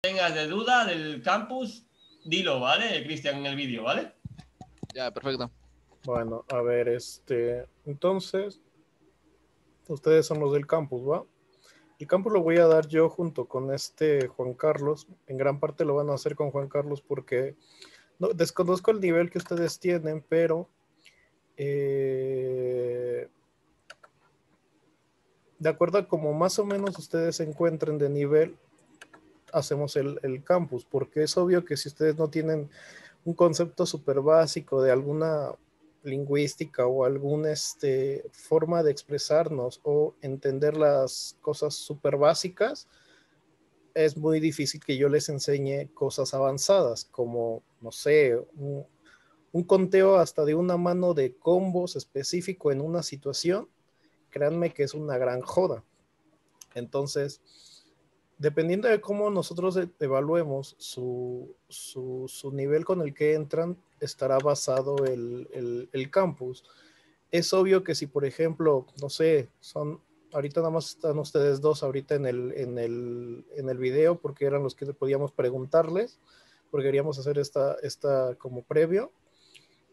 tengas de duda del campus, dilo, ¿vale, Cristian, en el vídeo, ¿vale? Ya, perfecto. Bueno, a ver, entonces, ustedes son los del campus, ¿va? El campus lo voy a dar yo junto con Juan Carlos. En gran parte lo van a hacer con Juan Carlos porque no, desconozco el nivel que ustedes tienen, pero de acuerdo a como más o menos ustedes se encuentren de nivel, hacemos el campus, porque es obvio que si ustedes no tienen un concepto súper básico de alguna lingüística o alguna forma de expresarnos o entender las cosas súper básicas, es muy difícil que yo les enseñe cosas avanzadas, como, no sé, un conteo hasta de una mano de combos específico en una situación. Créanme que es una gran joda. Entonces, dependiendo de cómo nosotros evaluemos su nivel con el que entran, estará basado el campus. Es obvio que si, por ejemplo, no sé, ahorita nada más están ustedes dos ahorita en el video, porque eran los que podíamos preguntarles, porque queríamos hacer esta como previo.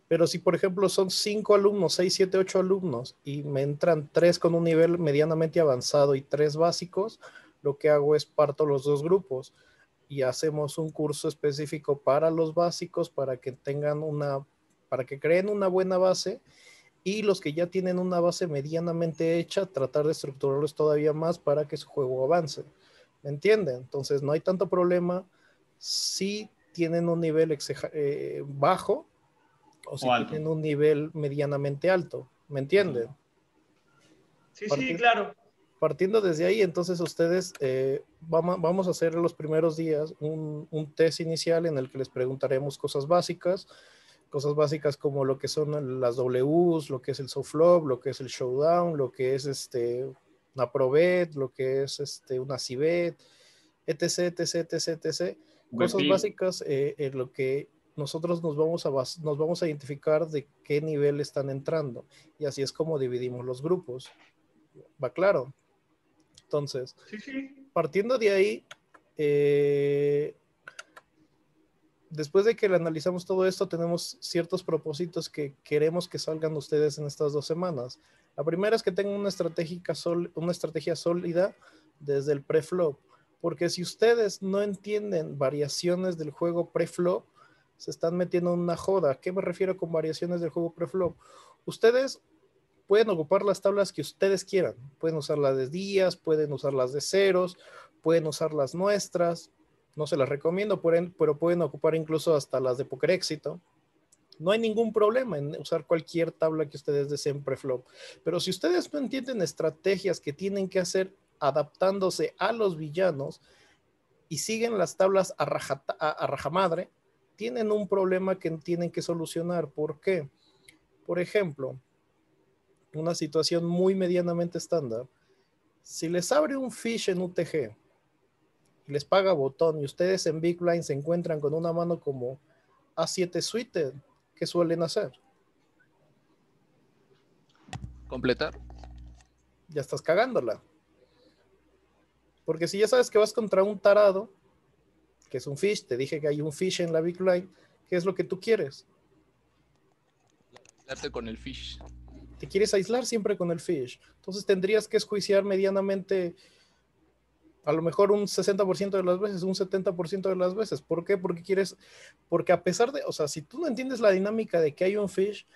Pero si, por ejemplo, son 5 alumnos, 6, 7, 8 alumnos, y me entran 3 con un nivel medianamente avanzado y 3 básicos, lo que hago es parto los dos grupos y hacemos un curso específico para los básicos para que para que creen una buena base, y los que ya tienen una base medianamente hecha, tratar de estructurarlos todavía más para que su juego avance. ¿Me entienden? Entonces no hay tanto problema si tienen un nivel bajo o si tienen un nivel medianamente alto. ¿Me entienden? Sí, sí, claro. Partiendo desde ahí, entonces ustedes vamos a hacer en los primeros días un test inicial en el que les preguntaremos cosas básicas como lo que son las Ws, lo que es el Softlob, lo que es el Showdown, lo que es una Probet, lo que es una Cibet, etc, etc, etc, etc. Cosas básicas en lo que nosotros nos vamos a identificar de qué nivel están entrando, y así es como dividimos los grupos. ¿Va claro? Entonces, partiendo de ahí, después de que le analizamos todo esto, tenemos ciertos propósitos que queremos que salgan ustedes en estas 2 semanas. La primera es que tengan una estrategia sólida desde el preflop, porque si ustedes no entienden variaciones del juego preflop, se están metiendo en una joda. ¿A qué me refiero con variaciones del juego preflop? Ustedes pueden ocupar las tablas que ustedes quieran. Pueden usar las de días, pueden usar las de ceros, pueden usar las nuestras. No se las recomiendo, pero pueden ocupar incluso hasta las de Poker Éxito. No hay ningún problema en usar cualquier tabla que ustedes deseen preflop. Pero si ustedes no entienden estrategias que tienen que hacer adaptándose a los villanos y siguen las tablas a rajamadre, tienen un problema que tienen que solucionar. ¿Por qué? Por ejemplo, una situación muy medianamente estándar. Si les abre un fish en UTG y les paga botón y ustedes en Big Blind se encuentran con una mano como A7 suited, ¿qué suelen hacer? Completar. Ya estás cagándola. Porque si ya sabes que vas contra un tarado, que es un fish, te dije que hay un fish en la Big Blind, ¿qué es lo que tú quieres? Darte con el fish. Te quieres aislar siempre con el fish. Entonces tendrías que esjuiciar medianamente, a lo mejor un 60% de las veces, un 70% de las veces. ¿Por qué? Porque a pesar de, o sea, si tú no entiendes la dinámica de que hay un fish,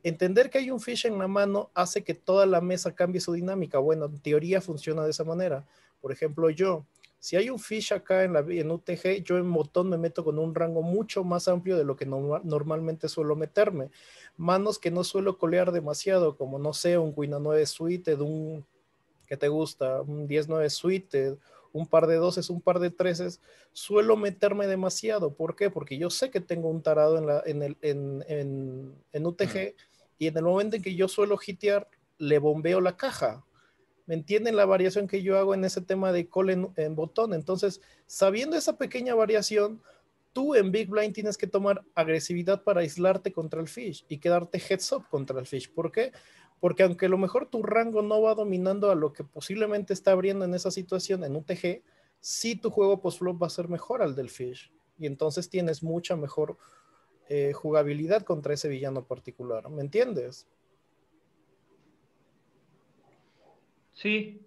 entender que hay un fish en la mano hace que toda la mesa cambie su dinámica. Bueno, en teoría funciona de esa manera. Por ejemplo, si hay un fish acá en UTG, yo en botón me meto con un rango mucho más amplio de lo que normalmente suelo meterme. Manos que no suelo colear demasiado, como no sé, un Queen 9 suited, ¿qué te gusta? Un 10-9 suited, un par de 12, un par de 13, suelo meterme demasiado. ¿Por qué? Porque yo sé que tengo un tarado en UTG, y en el momento en que yo suelo hitear, le bombeo la caja. ¿Me entienden la variación que yo hago en ese tema de call en botón? Entonces, sabiendo esa pequeña variación, tú en Big Blind tienes que tomar agresividad para aislarte contra el fish y quedarte heads up contra el fish. ¿Por qué? Porque aunque a lo mejor tu rango no va dominando a lo que posiblemente está abriendo en esa situación en UTG, sí tu juego post-flop va a ser mejor al del Fish. Y entonces tienes mucha mejor jugabilidad contra ese villano particular. ¿Me entiendes? Sí,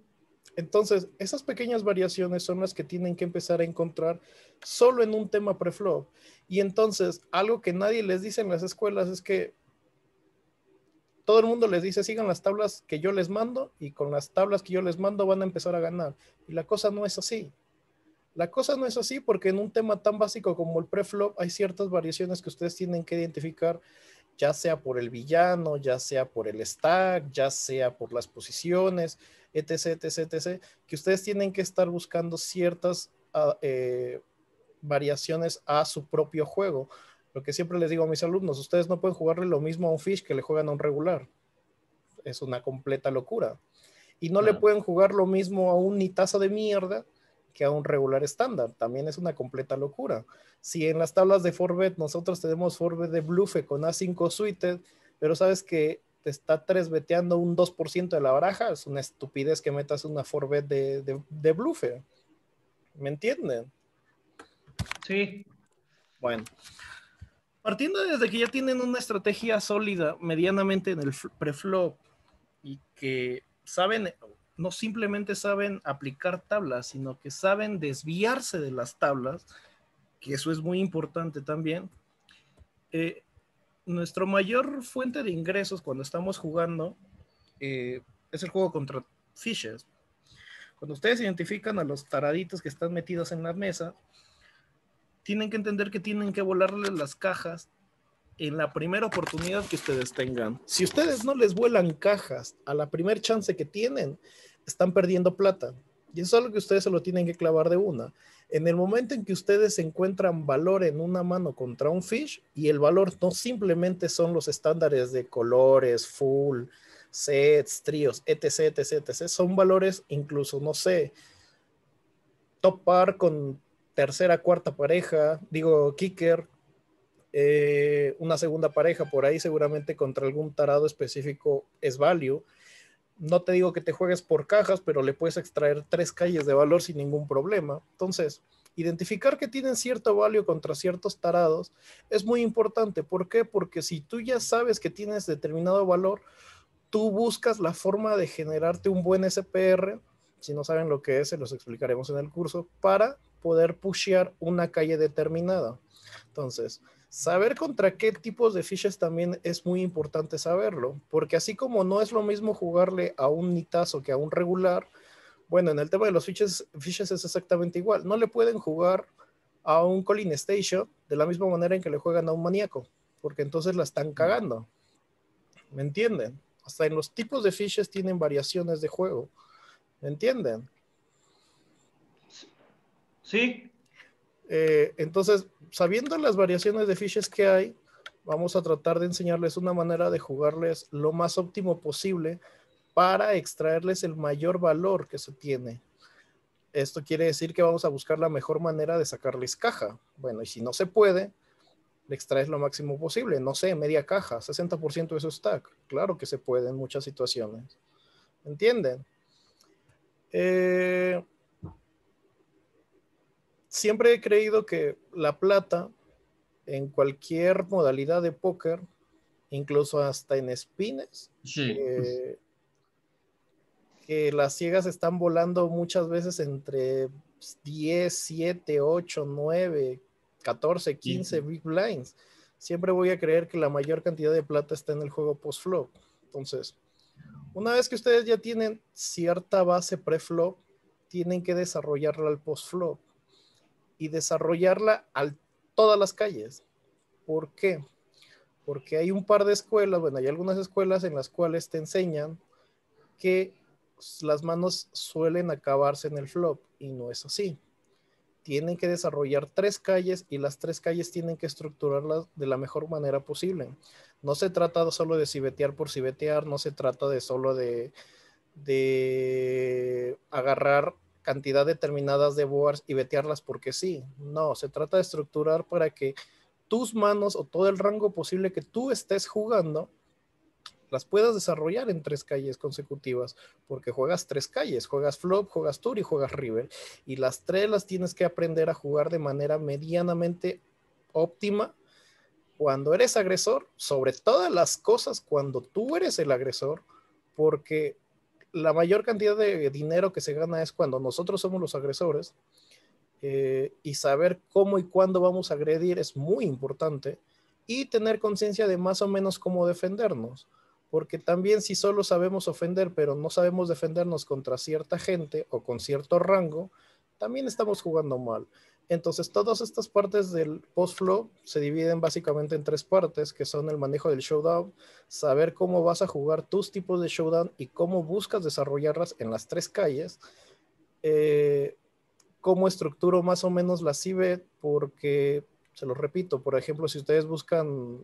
Entonces, esas pequeñas variaciones son las que tienen que empezar a encontrar solo en un tema preflop. Y entonces, algo que nadie les dice en las escuelas es que todo el mundo les dice, sigan las tablas que yo les mando y con las tablas que yo les mando van a empezar a ganar. Y la cosa no es así. La cosa no es así porque en un tema tan básico como el preflop hay ciertas variaciones que ustedes tienen que identificar, ya sea por el villano, ya sea por el stack, ya sea por las posiciones, etc, etc, etc, que ustedes tienen que estar buscando ciertas variaciones a su propio juego. Lo que siempre les digo a mis alumnos, ustedes no pueden jugarle lo mismo a un fish que le juegan a un regular. Es una completa locura. Y no le claro. pueden jugar lo mismo a un nitazo de mierda que a un regular estándar. También es una completa locura. Si en las tablas de Forbet nosotros tenemos Forbet de Blufe con A5 suited, pero sabes que te está 3-beteando un 2% de la baraja, es una estupidez que metas una Forbet de Blufe. ¿Me entienden? Sí, Bueno, partiendo desde que ya tienen una estrategia sólida medianamente en el preflop y que saben, no simplemente saben aplicar tablas, sino que saben desviarse de las tablas, que eso es muy importante también. Nuestro mayor fuente de ingresos cuando estamos jugando es el juego contra fishes. Cuando ustedes identifican a los taraditos que están metidos en la mesa, tienen que entender que tienen que volarles las cajas en la primera oportunidad que ustedes tengan. Si ustedes no les vuelan cajas a la primer chance que tienen, están perdiendo plata. Y eso es algo que ustedes se lo tienen que clavar de una. En el momento en que ustedes encuentran valor en una mano contra un fish, y el valor no simplemente son los estándares de colores, full, sets, tríos, etc, etc, etc. Son valores incluso, no sé, top par con tercera, cuarta pareja, digo, kicker, una segunda pareja por ahí seguramente contra algún tarado específico es value. No te digo que te juegues por cajas, pero le puedes extraer 3 calles de valor sin ningún problema. Entonces, identificar que tienen cierto value contra ciertos tarados es muy importante. ¿Por qué? Porque si tú ya sabes que tienes determinado valor, tú buscas la forma de generarte un buen SPR. Si no saben lo que es, se los explicaremos en el curso, para poder pushear una calle determinada. Entonces, saber contra qué tipos de fishes también es muy importante saberlo, porque así como no es lo mismo jugarle a un nitazo que a un regular, bueno, en el tema de los fishes es exactamente igual. No le pueden jugar a un Calling Station de la misma manera en que le juegan a un maníaco, porque entonces la están cagando. ¿Me entienden? Hasta en los tipos de fishes tienen variaciones de juego. ¿Me entienden? sí, Entonces, sabiendo las variaciones de fishes que hay, vamos a tratar de enseñarles una manera de jugarles lo más óptimo posible para extraerles el mayor valor que se tiene. Esto quiere decir que vamos a buscar la mejor manera de sacarles caja. Bueno, y si no se puede, le extraes lo máximo posible. No sé, media caja, 60% de su stack. Claro que se puede en muchas situaciones. ¿Entienden? Siempre he creído que la plata en cualquier modalidad de póker, incluso hasta en spines, Sí. que las ciegas están volando muchas veces entre 10, 7, 8, 9, 14, 15 big blinds. Siempre voy a creer que la mayor cantidad de plata está en el juego post-flop. Entonces, una vez que ustedes ya tienen cierta base pre-flop, tienen que desarrollarla al post-flop y desarrollarla a todas las calles. ¿Por qué? Porque hay un par de escuelas, bueno, hay algunas escuelas en las cuales te enseñan que las manos suelen acabarse en el flop y no es así. Tienen que desarrollar 3 calles y las 3 calles tienen que estructurarlas de la mejor manera posible. No se trata solo de cibetear por cibetear, no se trata de solo de agarrar cantidad determinadas de boards y betearlas porque sí. No, se trata de estructurar para que tus manos o todo el rango posible que tú estés jugando las puedas desarrollar en 3 calles consecutivas, porque juegas 3 calles, juegas flop, juegas tour y juegas river, y las 3 las tienes que aprender a jugar de manera medianamente óptima cuando eres agresor, sobre todas las cosas cuando tú eres el agresor, porque la mayor cantidad de dinero que se gana es cuando nosotros somos los agresores, y saber cómo y cuándo vamos a agredir es muy importante, y tener conciencia de más o menos cómo defendernos, porque también si solo sabemos ofender pero no sabemos defendernos contra cierta gente o con cierto rango, también estamos jugando mal. Entonces todas estas partes del post-flow se dividen básicamente en 3 partes, que son el manejo del showdown, saber cómo vas a jugar tus tipos de showdown y cómo buscas desarrollarlas en las 3 calles, cómo estructuro más o menos la CIBET, porque, se lo repito, por ejemplo, si ustedes buscan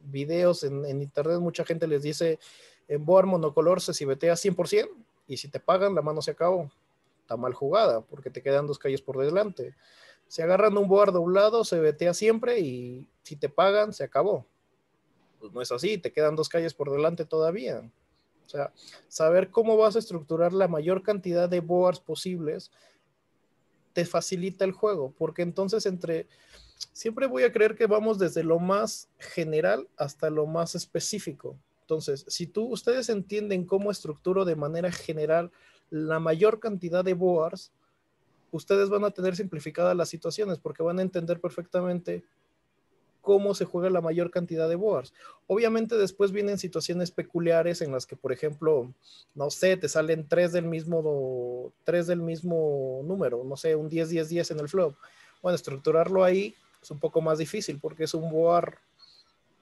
videos en internet, mucha gente les dice, en board monocolor se cibetea 100%, y si te pagan, la mano se acabó. Está mal jugada, porque te quedan 2 calles por delante. Si agarran un board doblado, se vetea siempre, y si te pagan, se acabó. Pues no es así, te quedan 2 calles por delante todavía. O sea, saber cómo vas a estructurar la mayor cantidad de boards posibles te facilita el juego, porque entonces siempre voy a creer que vamos desde lo más general hasta lo más específico. Entonces, si ustedes entienden cómo estructuro de manera general la mayor cantidad de boards, ustedes van a tener simplificadas las situaciones, porque van a entender perfectamente cómo se juega la mayor cantidad de boards. Obviamente después vienen situaciones peculiares en las que, por ejemplo, no sé, te salen 3 del mismo número, no sé, un 10-10-10 en el flop. Bueno, estructurarlo ahí es un poco más difícil porque es un board,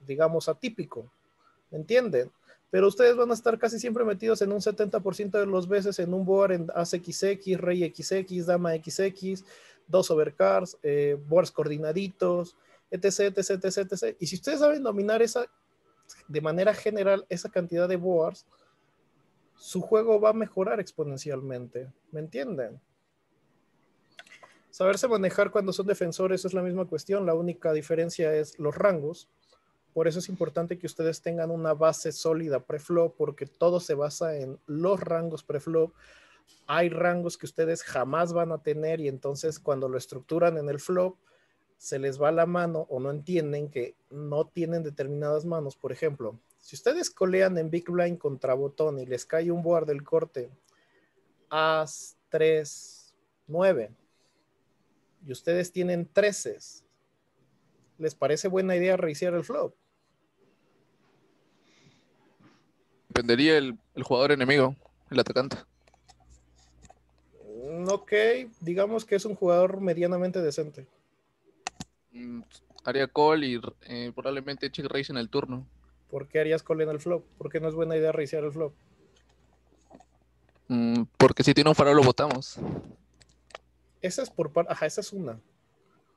digamos, atípico, ¿me entienden? Pero ustedes van a estar casi siempre metidos en un 70% de las veces en un board en as XX, rey XX, dama XX, 2 overcards, boards coordinaditos, etc, etc, etc, etc. Y si ustedes saben dominar de manera general esa cantidad de boards, su juego va a mejorar exponencialmente, ¿me entienden? Saberse manejar cuando son defensores es la misma cuestión, la única diferencia es los rangos. Por eso es importante que ustedes tengan una base sólida preflop, porque todo se basa en los rangos preflop. Hay rangos que ustedes jamás van a tener, y entonces cuando lo estructuran en el flop se les va la mano o no entienden que no tienen determinadas manos. Por ejemplo, si ustedes colean en Big Blind contra botón y les cae un board del corte As, 3, 9 y ustedes tienen 13, ¿les parece buena idea reiniciar el flop? Dependería el jugador enemigo, el atacante. Ok, digamos que es un jugador medianamente decente. Haría call y probablemente check raise en el turno. ¿Por qué harías call en el flop? ¿Por qué no es buena idea reiniciar el flop? Porque si tiene un farol lo votamos. Esa es esa es una.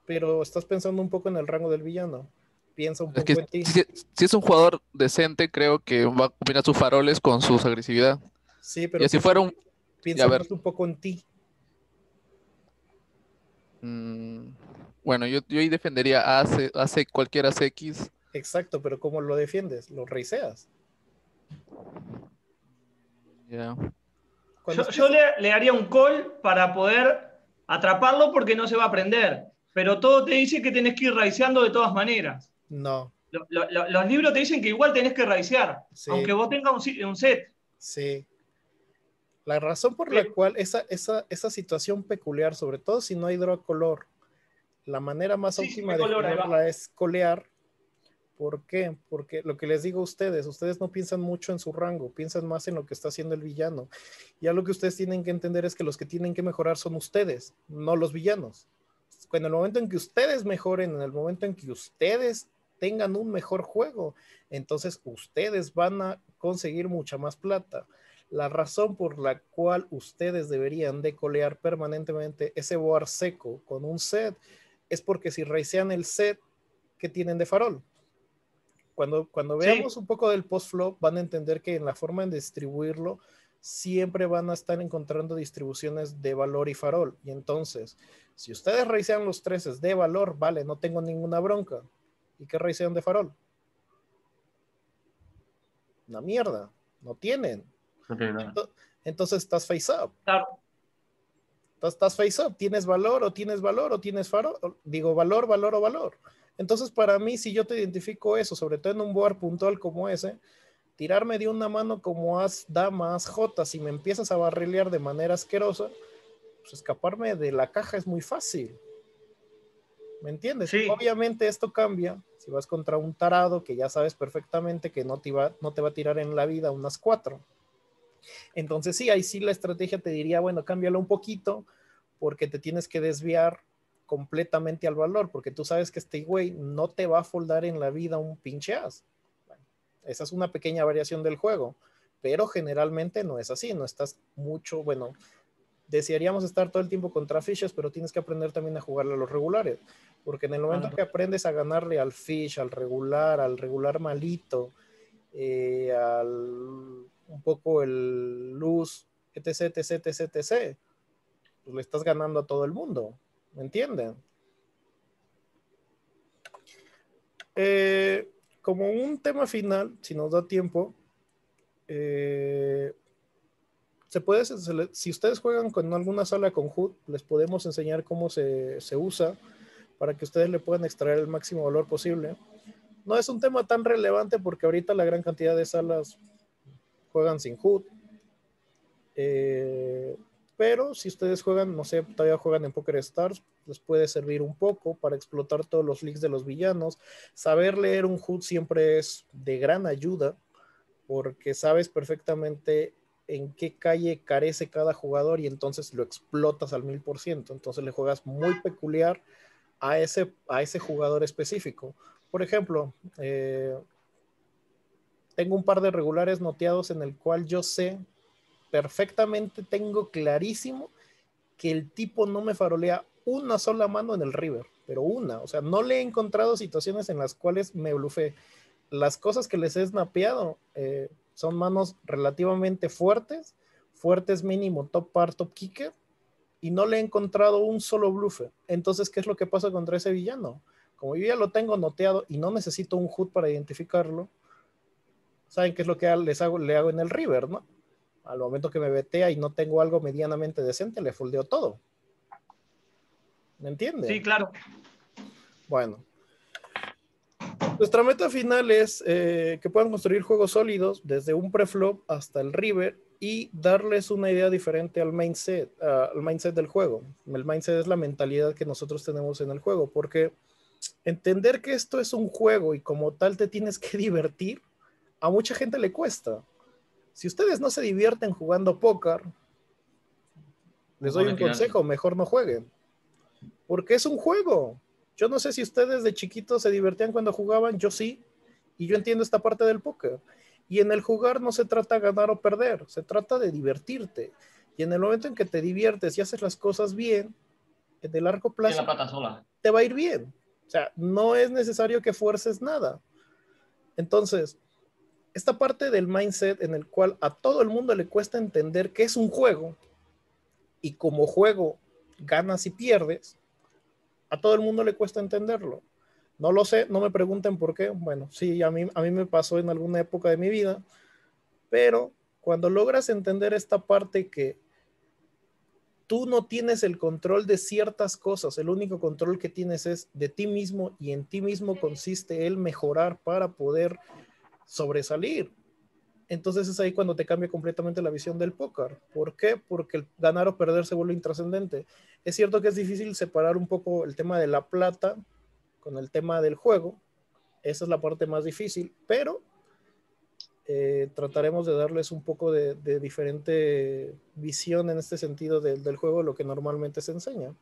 Pero estás pensando un poco en el rango del villano. Piensa un Es poco que en ti. si es un jugador decente, creo que va a combinar sus faroles con su agresividad. Sí, pero Y si fuera un... piensa a ver. más un poco en ti. Bueno, yo ahí defendería cualquier ACX. Exacto, pero ¿cómo lo defiendes? Lo reiseas. Ya. Yo le haría un call para poder atraparlo porque no se va a prender. Pero todo te dice que tenés que ir raiseando de todas maneras. No, Los libros te dicen que igual tenés que raisear, sí, aunque vos tengas un set. sí. La razón por la cual esa situación peculiar, sobre todo si no hay draw color, la manera más Sí, óptima sí, de color, ahí va. jugarla es colear. ¿Por qué? Porque lo que les digo a ustedes no piensan mucho en su rango, piensan más en lo que está haciendo el villano. Ya lo que ustedes tienen que entender es que los que tienen que mejorar son ustedes, no los villanos. En el momento en que ustedes mejoren, en el momento en que ustedes tengan un mejor juego, entonces ustedes van a conseguir mucha más plata. La razón por la cual ustedes deberían de colear permanentemente ese board seco con un set es porque si raisean el set que tienen de farol, cuando veamos un poco del post-flop, van a entender que en la forma de distribuirlo, siempre van a estar encontrando distribuciones de valor y farol. Y entonces, si ustedes raisean los 13 de valor, vale, no tengo ninguna bronca. ¿Y qué raisean de farol? Una mierda. No tienen. No tiene nada. Entonces estás face up. Claro. Estás face up. ¿Tienes valor o tienes valor o tienes faro? Digo, valor, valor o valor. Entonces, para mí, si yo te identifico eso, sobre todo en un board puntual como ese, tirarme de una mano como as, dama, as, jota, si me empiezas a barrilear de manera asquerosa, pues escaparme de la caja es muy fácil. ¿Me entiendes? Sí. Obviamente esto cambia si vas contra un tarado que ya sabes perfectamente que no te va a tirar en la vida unas 4. Entonces sí, ahí sí la estrategia te diría, bueno, cámbialo un poquito porque te tienes que desviar completamente al valor, porque tú sabes que este güey no te va a foldar en la vida un pinche as. Bueno, esa es una pequeña variación del juego, pero generalmente no es así, no estás mucho, bueno, desearíamos estar todo el tiempo contra fishes, pero tienes que aprender también a jugarle a los regulares, porque en el momento que aprendes a ganarle al fish, al regular malito, al un poco el luz, etc, etc, etc, etc, pues le estás ganando a todo el mundo, ¿me entienden? Como un tema final, si nos da tiempo, si ustedes juegan con alguna sala con HUD, les podemos enseñar cómo se usa para que ustedes le puedan extraer el máximo valor posible. No es un tema tan relevante porque ahorita la gran cantidad de salas juegan sin HUD. Pero si ustedes juegan, no sé, todavía juegan en Poker Stars, les puede servir un poco para explotar todos los leaks de los villanos. Saber leer un HUD siempre es de gran ayuda porque sabes perfectamente en qué calle carece cada jugador y entonces lo explotas al 1000%. Entonces le juegas muy peculiar a ese jugador específico. Por ejemplo, tengo un par de regulares noteados en el cual yo sé perfectamente, tengo clarísimo que el tipo no me farolea una sola mano en el river, pero una, o sea, no le he encontrado situaciones en las cuales me blufé. Las cosas que les he snapeado son manos relativamente fuertes, fuertes mínimo top par, top kicker, y no le he encontrado un solo bluffer. Entonces, ¿qué es lo que pasa contra ese villano? Como yo ya lo tengo noteado y no necesito un HUD para identificarlo, ¿saben qué es lo que le hago en el river, no? Al momento que me vetea y no tengo algo medianamente decente, le foldeo todo. ¿Me entiende? Sí, claro. Bueno. Nuestra meta final es que puedan construir juegos sólidos desde un preflop hasta el river y darles una idea diferente al mindset del juego. El mindset es la mentalidad que nosotros tenemos en el juego, porque entender que esto es un juego y como tal te tienes que divertir, a mucha gente le cuesta. Si ustedes no se divierten jugando póker, les doy un consejo, mejor no jueguen. Porque es un juego. Yo no sé si ustedes de chiquitos se divertían cuando jugaban, yo sí, y yo entiendo esta parte del póker. Y en el jugar no se trata de ganar o perder, se trata de divertirte. Y en el momento en que te diviertes y haces las cosas bien, en el largo plazo la plata sola. te va a ir bien. O sea, no es necesario que fuerces nada. Entonces, esta parte del mindset en el cual a todo el mundo le cuesta entender que es un juego y como juego ganas y pierdes, a todo el mundo le cuesta entenderlo. No lo sé, no me pregunten por qué. Bueno, sí, a mí me pasó en alguna época de mi vida, pero cuando logras entender esta parte que tú no tienes el control de ciertas cosas, el único control que tienes es de ti mismo y en ti mismo consiste el mejorar para poder sobresalir. Entonces es ahí cuando te cambia completamente la visión del póker. ¿Por qué? Porque el ganar o perder se vuelve intrascendente. Es cierto que es difícil separar un poco el tema de la plata con el tema del juego. Esa es la parte más difícil, pero trataremos de darles un poco de diferente visión en este sentido del juego, lo que normalmente se enseña.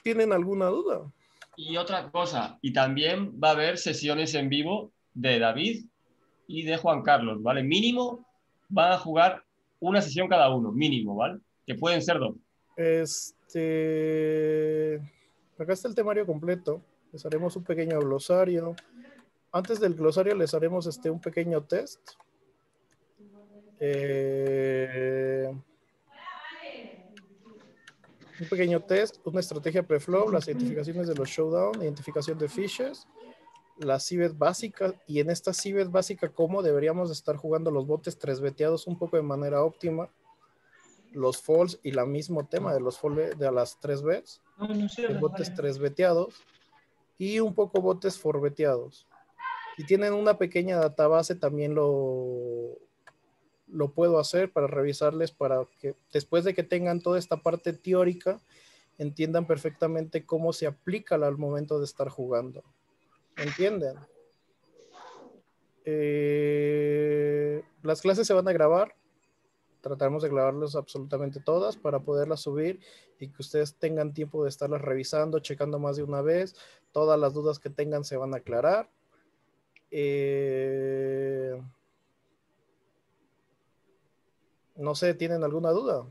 ¿Tienen alguna duda? Y otra cosa, y también va a haber sesiones en vivo de David y de Juan Carlos, ¿vale? Mínimo van a jugar una sesión cada uno, mínimo, ¿vale? Que pueden ser 2. Acá está el temario completo. Les haremos un pequeño glosario. Antes del glosario les haremos un pequeño test. Un pequeño test, una estrategia preflop, las identificaciones de los showdown, identificación de fishes, la CIBET básica, y en esta CIBET básica, ¿cómo deberíamos estar jugando los botes 3 beteados un poco de manera óptima? Los falls y el mismo tema de los falls de las 3 bets, No sé, botes 3 beteados y un poco botes 4 beteados. Si tienen una pequeña database, también lo puedo hacer para revisarles, para que después de que tengan toda esta parte teórica, entiendan perfectamente cómo se aplica al momento de estar jugando. ¿Entienden? Las clases se van a grabar. Trataremos de grabarlas absolutamente todas para poderlas subir y que ustedes tengan tiempo de estarlas revisando, checando más de una vez. Todas las dudas que tengan se van a aclarar. No sé, ¿tienen alguna duda?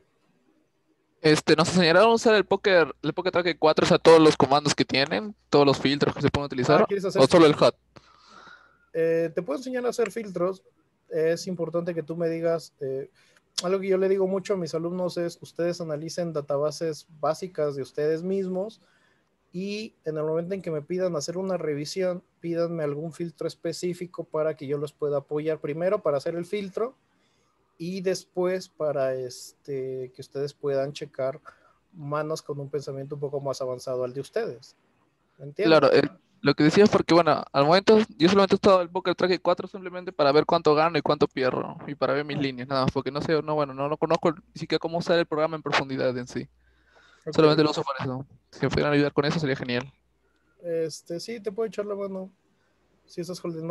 Nos enseñaron a usar el Poker Tracker 4, o sea, todos los comandos que tienen, todos los filtros que se pueden utilizar, ¿Quieres hacer o solo el HUD. te puedo enseñar a hacer filtros. Es importante que tú me digas, algo que yo le digo mucho a mis alumnos es, ustedes analicen databases básicas de ustedes mismos y en el momento en que me pidan hacer una revisión, pídanme algún filtro específico para que yo los pueda apoyar primero para hacer el filtro y después para que ustedes puedan checar manos con un pensamiento un poco más avanzado al de ustedes. ¿Entiendes? Claro, lo que decía es porque, bueno, al momento yo solamente he estado el Poker Tracker 4 simplemente para ver cuánto gano y cuánto pierdo, y para ver mis líneas, nada más, porque no sé, no, bueno, no conozco ni siquiera cómo usar el programa en profundidad en sí. Okay. Solamente lo uso para eso. Si me pudieran ayudar con eso sería genial. Sí, te puedo echar la mano. Si sos Holding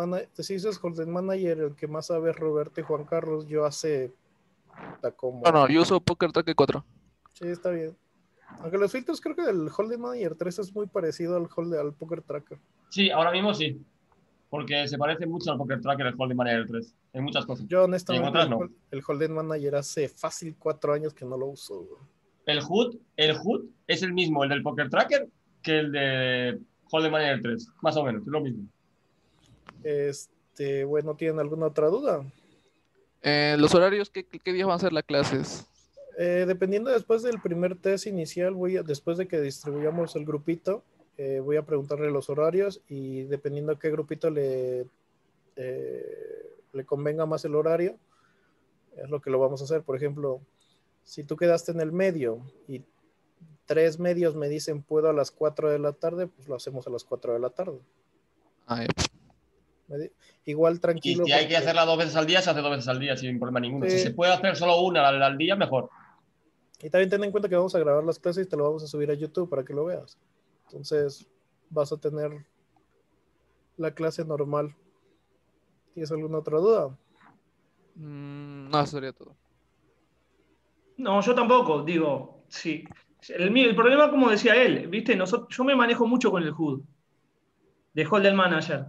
Manager, el que más sabe es Roberto y Juan Carlos. Yo hace como... No, yo uso Poker Tracker 4. Sí, está bien. Aunque los filtros creo que del Holding Manager 3 es muy parecido al Poker Tracker. Sí, ahora mismo sí. Porque se parece mucho al Poker Tracker el Holding Manager 3. En muchas cosas. Yo honestamente otras, no. el Holding Manager hace fácil 4 años que no lo uso. Bro. El HUD es el mismo, el del Poker Tracker, que el de Holding Manager 3. Más o menos, es lo mismo. Bueno, ¿tienen alguna otra duda? Los horarios, ¿qué días van a ser las clases? Dependiendo después del primer test inicial, después de que distribuyamos el grupito, voy a preguntarle los horarios y dependiendo a qué grupito le convenga más el horario, es lo que lo vamos a hacer. Por ejemplo, si tú quedaste en el medio y 3 medios me dicen puedo a las 4 de la tarde, pues lo hacemos a las 4 de la tarde. Igual tranquilo. Y si hay que hacerla 2 veces al día, se hace 2 veces al día sin problema ninguno. Sí. Si se puede hacer solo una al día, mejor. Y también ten en cuenta que vamos a grabar las clases y te lo vamos a subir a YouTube para que lo veas. Entonces vas a tener la clase normal. ¿Tienes alguna otra duda? No, eso sería todo. No, yo tampoco, digo, sí. El problema, como decía él, ¿viste? Yo me manejo mucho con el HUD de Hold'em Manager,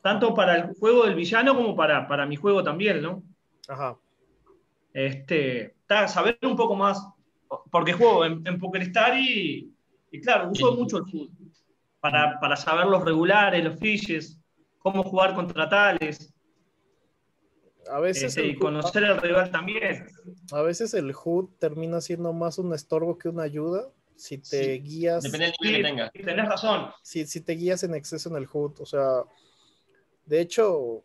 tanto para el juego del villano como para mi juego también, ¿no? Ajá. Saber un poco más, porque juego en PokerStar y claro, uso mucho el HUD para saber los regulares, los fishes, cómo jugar contra tales. A veces y conocer al rival también. A veces el HUD termina siendo más un estorbo que una ayuda. Si te guías... Depende del nivel que tengas. Tenés razón. Si te guías en exceso en el HUD. O sea, de hecho,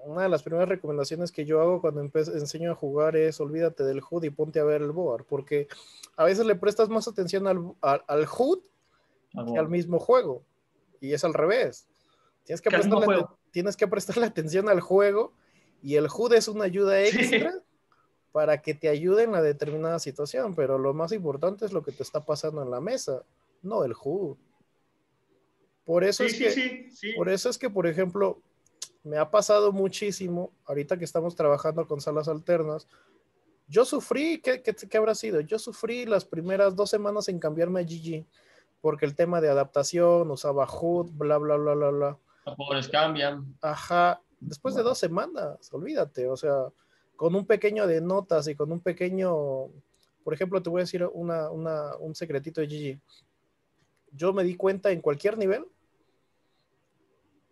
una de las primeras recomendaciones que yo hago cuando enseño a jugar es olvídate del HUD y ponte a ver el board. Porque a veces le prestas más atención al HUD que al mismo juego. Y es al revés. Tienes que prestarle atención al juego y el HUD es una ayuda extra para que te ayude en la determinada situación, pero lo más importante es lo que te está pasando en la mesa, no el HUD. Por eso es que, por ejemplo, me ha pasado muchísimo, ahorita que estamos trabajando con salas alternas, yo sufrí, ¿qué habrá sido? Yo sufrí las primeras 2 semanas en cambiarme a GG, porque el tema de adaptación, usaba HUD, bla, bla, bla, bla, bla. Los jugadores cambian. Ajá, después de 2 semanas, olvídate, o sea, con un pequeño de notas y con un pequeño, por ejemplo, te voy a decir un secretito de GG. Yo me di cuenta en cualquier nivel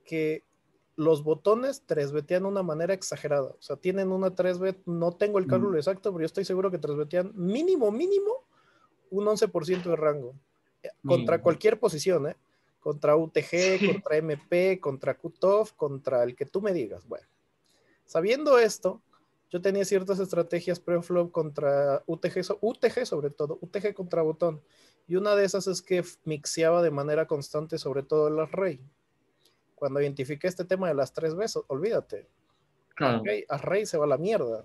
que los botones 3-betean de una manera exagerada, o sea, tienen una 3-bet, no tengo el cálculo exacto, pero yo estoy seguro que 3-betean mínimo un 11% de rango, contra cualquier posición, contra UTG, Sí. contra MP, contra Cutoff, contra el que tú me digas. Bueno, sabiendo esto, yo tenía ciertas estrategias pre-flop contra UTG sobre todo, UTG contra botón. Y una de esas es que mixeaba de manera constante sobre todo el as-rey. Cuando identifiqué este tema de las 3 veces, olvídate. Claro. As-rey se va a la mierda.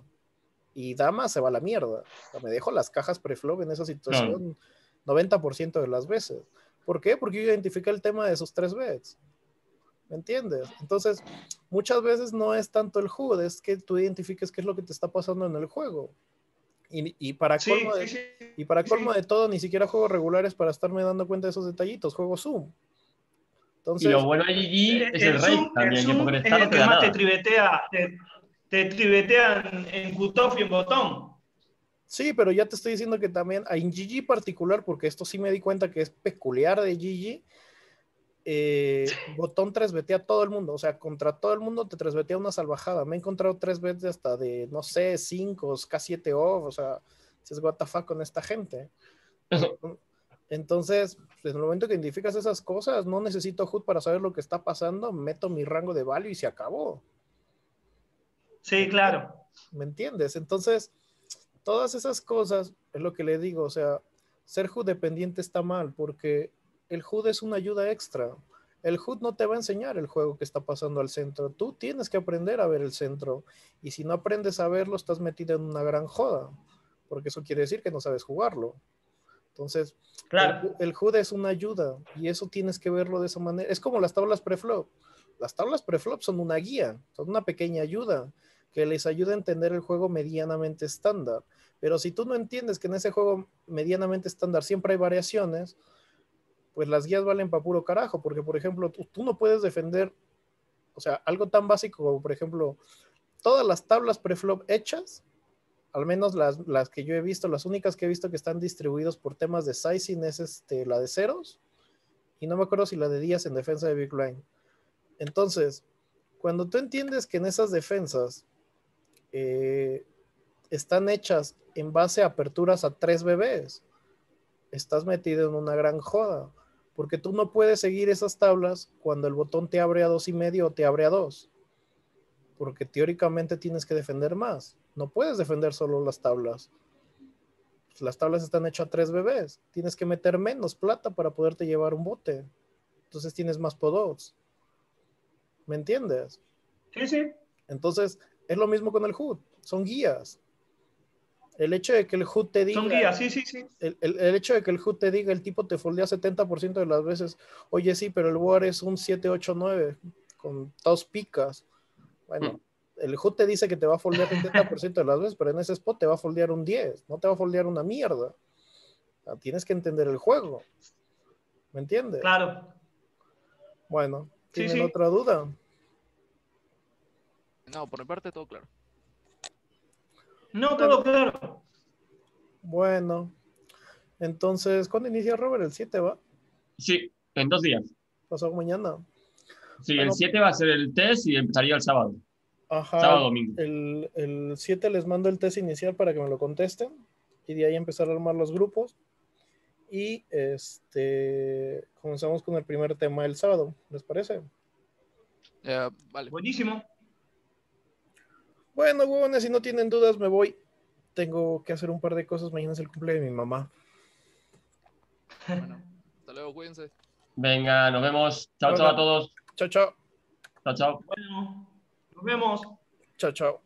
Y dama se va a la mierda. O sea, me dejo las cajas pre-flop en esa situación 90% de las veces. ¿Por qué? Porque yo identifiqué el tema de esos 3 bets. ¿Me entiendes? Entonces, muchas veces no es tanto el HUD, es que tú identifiques qué es lo que te está pasando en el juego. Y para Sí, colmo sí, sí. y para colmo de todo, ni siquiera juego regulares para estarme dando cuenta de esos detallitos, juego Zoom. Y lo Entonces, bueno de GG es el rate El también, que Zoom por es estar no el te que da más te nada. trivetea, te trivetea en cutoff y en botón. sí, pero ya te estoy diciendo que también en GG particular, porque esto sí me di cuenta que es peculiar de GG, botón 3-betea a todo el mundo, o sea, contra todo el mundo te 3-betea una salvajada. Me he encontrado 3 bets de hasta de, no sé, 5, K7 off, o sea, es what the fuck con esta gente. Entonces, en el momento que identificas esas cosas, no necesito HUD para saber lo que está pasando, meto mi rango de value y se acabó. Sí, claro. ¿Me entiendes? Entonces, todas esas cosas es lo que le digo, o sea, ser HUD dependiente está mal porque el HUD es una ayuda extra. El HUD no te va a enseñar el juego que está pasando al centro. Tú tienes que aprender a ver el centro. Y si no aprendes a verlo, estás metido en una gran joda. Porque eso quiere decir que no sabes jugarlo. Entonces, Claro. el HUD es una ayuda. Y eso tienes que verlo de esa manera. Es como las tablas preflop. Las tablas preflop son una guía, son una pequeña ayuda que les ayuda a entender el juego medianamente estándar. Pero si tú no entiendes que en ese juego medianamente estándar siempre hay variaciones, pues las guías valen para puro carajo, porque por ejemplo, tú no puedes defender, o sea, algo tan básico como por ejemplo, todas las tablas preflop hechas, al menos las que yo he visto, las únicas que he visto que están distribuidos por temas de sizing es la de ceros, y no me acuerdo si la de días en defensa de Big Blind. Entonces, cuando tú entiendes que en esas defensas están hechas en base a aperturas a 3 bebés, estás metido en una gran joda, porque tú no puedes seguir esas tablas cuando el botón te abre a 2.5 o te abre a 2, porque teóricamente tienes que defender más. No puedes defender solo las tablas. Las tablas están hechas a 3 bebés. Tienes que meter menos plata para poderte llevar un bote. Entonces tienes más podots. ¿Me entiendes? Sí, sí. Entonces es lo mismo con el HUD. Son guías. El hecho de que el HUD te Son diga, guías, sí, sí, sí. el hecho de que el HUD te diga, el tipo te foldea 70% de las veces, oye, sí, pero el WAR es un 7-8-9 con 2 picas. Bueno, el HUD te dice que te va a foldear 70% de las veces, pero en ese spot te va a foldear un 10, no te va a foldear una mierda. O sea, tienes que entender el juego. ¿Me entiendes? Claro. Bueno, Sí, ¿tienen sí. otra duda? No, por mi parte todo claro. No, Bueno, todo claro. bueno. Entonces, ¿cuándo inicia Robert? El 7 va. Sí, en 2 días. Pasado mañana. Sí, el Bueno, 7 va a ser el test y empezaría el sábado. ajá, Sábado, domingo. el 7 les mando el test inicial para que me lo contesten y de ahí empezar a armar los grupos y comenzamos con el primer tema el sábado, ¿les parece? Vale. Buenísimo. Bueno, huevones, si no tienen dudas me voy. Tengo que hacer un par de cosas, mañana es el cumple de mi mamá. Bueno, hasta luego, cuídense. Venga, nos vemos. Chao, chao a Bueno, todos. chao, chao, Chao, chao. Bueno, nos vemos. chao, chao.